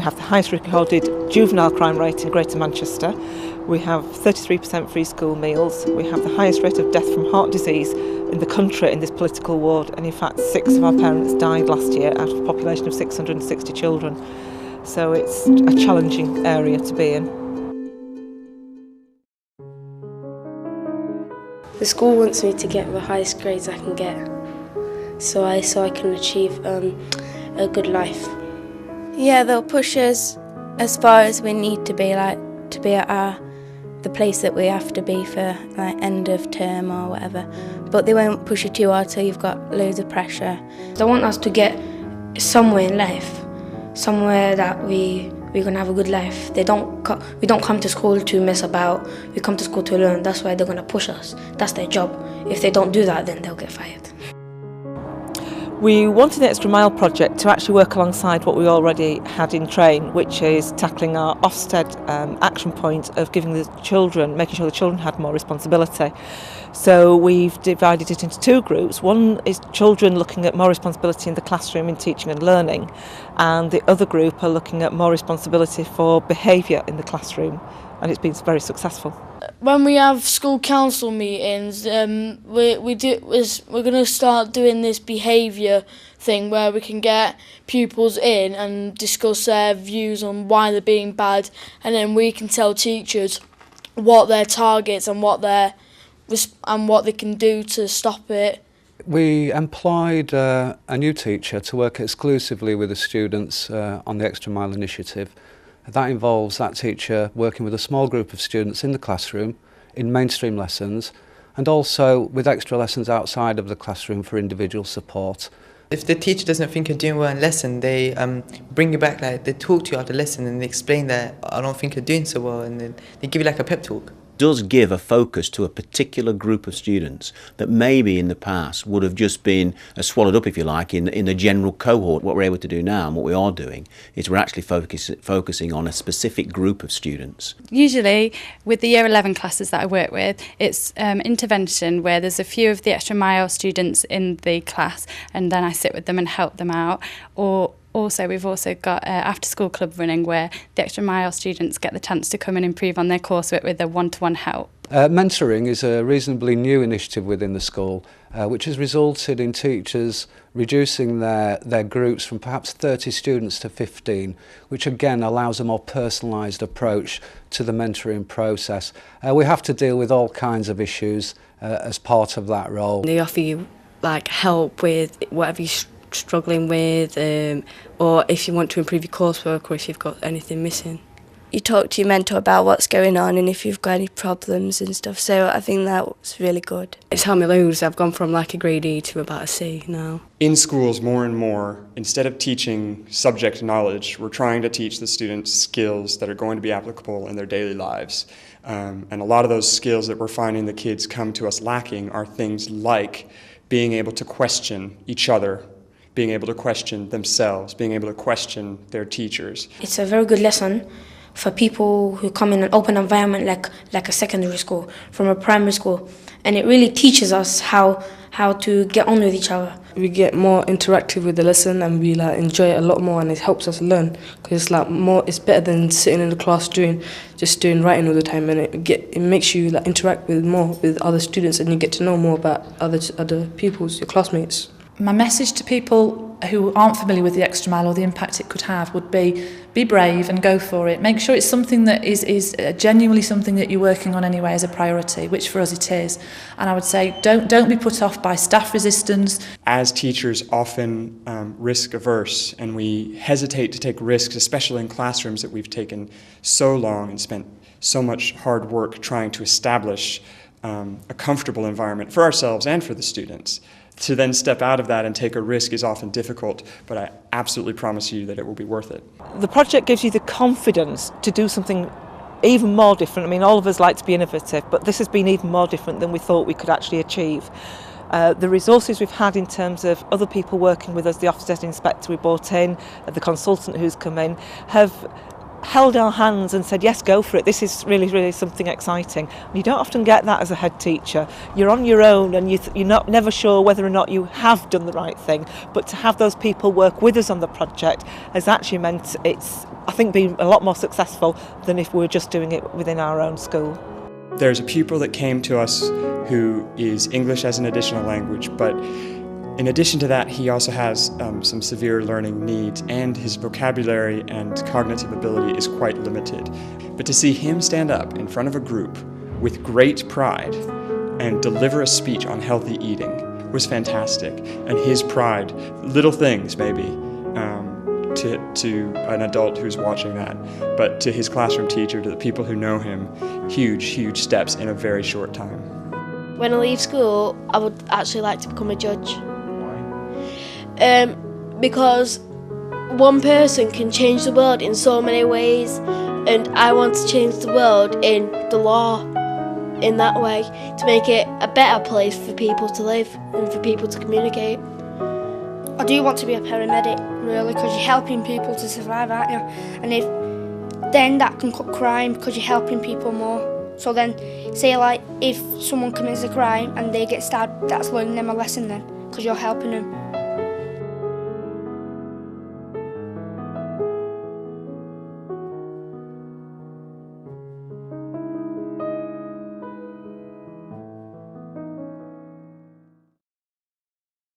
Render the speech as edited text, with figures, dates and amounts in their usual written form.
We have the highest recorded juvenile crime rate in Greater Manchester. We have 33% free school meals. We have the highest rate of death from heart disease in the country in this political ward, and in fact 6 of our parents died last year out of a population of 660 children. So it's a challenging area to be in. The school wants me to get the highest grades I can get, so I can achieve a good life. Yeah, they'll push us as far as we need to be, like to be at the place that we have to be for like end of term or whatever. But they won't push you too hard, so you've got loads of pressure. They want us to get somewhere in life, somewhere that we're gonna have a good life. We don't come to school to mess about. We come to school to learn. That's why they're gonna push us. That's their job. If they don't do that, then they'll get fired. We wanted the Extra Mile project to actually work alongside what we already had in train, which is tackling our Ofsted action point of giving the children, making sure the children had more responsibility. So we've divided it into 2 groups. One is children looking at more responsibility in the classroom in teaching and learning, and the other group are looking at more responsibility for behaviour in the classroom, and it's been very successful. When we have school council meetings, we're going to start doing this behaviour thing where we can get pupils in and discuss their views on why they're being bad, and then we can tell teachers what their targets and what they can do to stop it. We employed a new teacher to work exclusively with the students on the Extra Mile initiative. That involves that teacher working with a small group of students in the classroom, in mainstream lessons, and also with extra lessons outside of the classroom for individual support. If the teacher doesn't think you're doing well in lesson, they bring you back, like they talk to you after lesson and they explain that I don't think you're doing so well, and then they give you like a pep talk. Does give a focus to a particular group of students that maybe in the past would have just been swallowed up, if you like, in the general cohort. What we're able to do now, and what we are doing, is we're actually focusing on a specific group of students. Usually with the Year 11 classes that I work with, it's intervention where there's a few of the Extra Mile students in the class, and then I sit with them and help them out. Or we've also got after school club running where the Extra Mile students get the chance to come and improve on their coursework with a one-to-one help. Mentoring is a reasonably new initiative within the school, which has resulted in teachers reducing their groups from perhaps 30 students to 15, which again allows a more personalised approach to the mentoring process. We have to deal with all kinds of issues as part of that role. They offer you like help with whatever you're struggling with, or if you want to improve your coursework, or if you've got anything missing. You talk to your mentor about what's going on and if you've got any problems and stuff, so I think that's really good. It's helped me loads. I've gone from like a grade E to about a C now. In schools, more and more, instead of teaching subject knowledge, we're trying to teach the students skills that are going to be applicable in their daily lives. And a lot of those skills that we're finding the kids come to us lacking are things like being able to question each other, being able to question themselves, being able to question their teachers. It's a very good lesson for people who come in an open environment like a secondary school, from a primary school, and it really teaches us how to get on with each other. We get more interactive with the lesson and we like enjoy it a lot more, and it helps us learn because it's better than sitting in the class doing writing all the time, and it makes you like interact with other students, and you get to know more about other pupils, your classmates. My message to people who aren't familiar with the Extra Mile or the impact it could have would be brave and go for it. Make sure it's something that is genuinely something that you're working on anyway as a priority, which for us it is. And I would say don't be put off by staff resistance. As teachers, often risk averse, and we hesitate to take risks, especially in classrooms that we've taken so long and spent so much hard work trying to establish a comfortable environment for ourselves and for the students. To then step out of that and take a risk is often difficult, but I absolutely promise you that it will be worth it. The project gives you the confidence to do something even more different. I mean, all of us like to be innovative, but this has been even more different than we thought we could actually achieve. The resources we've had in terms of other people working with us, the Ofsted inspector we brought in, the consultant who's come in, have held our hands and said, yes, go for it, this is really, really something exciting. And you don't often get that as a head teacher. You're on your own and you're never sure whether or not you have done the right thing, but to have those people work with us on the project has actually meant it's, I think, been a lot more successful than if we were just doing it within our own school. There's a pupil that came to us who is English as an additional language, but in addition to that, he also has some severe learning needs, and his vocabulary and cognitive ability is quite limited. But to see him stand up in front of a group with great pride and deliver a speech on healthy eating was fantastic. And his pride, little things maybe, to an adult who's watching that, but to his classroom teacher, to the people who know him, huge, huge steps in a very short time. When I leave school, I would actually like to become a judge. Because one person can change the world in so many ways, and I want to change the world in the law in that way, to make it a better place for people to live and for people to communicate. I do want to be a paramedic, really, because you're helping people to survive, aren't you? And then that can cut crime, because you're helping people more. So then, say like, if someone commits a crime and they get stabbed, that's learning them a lesson then, because you're helping them.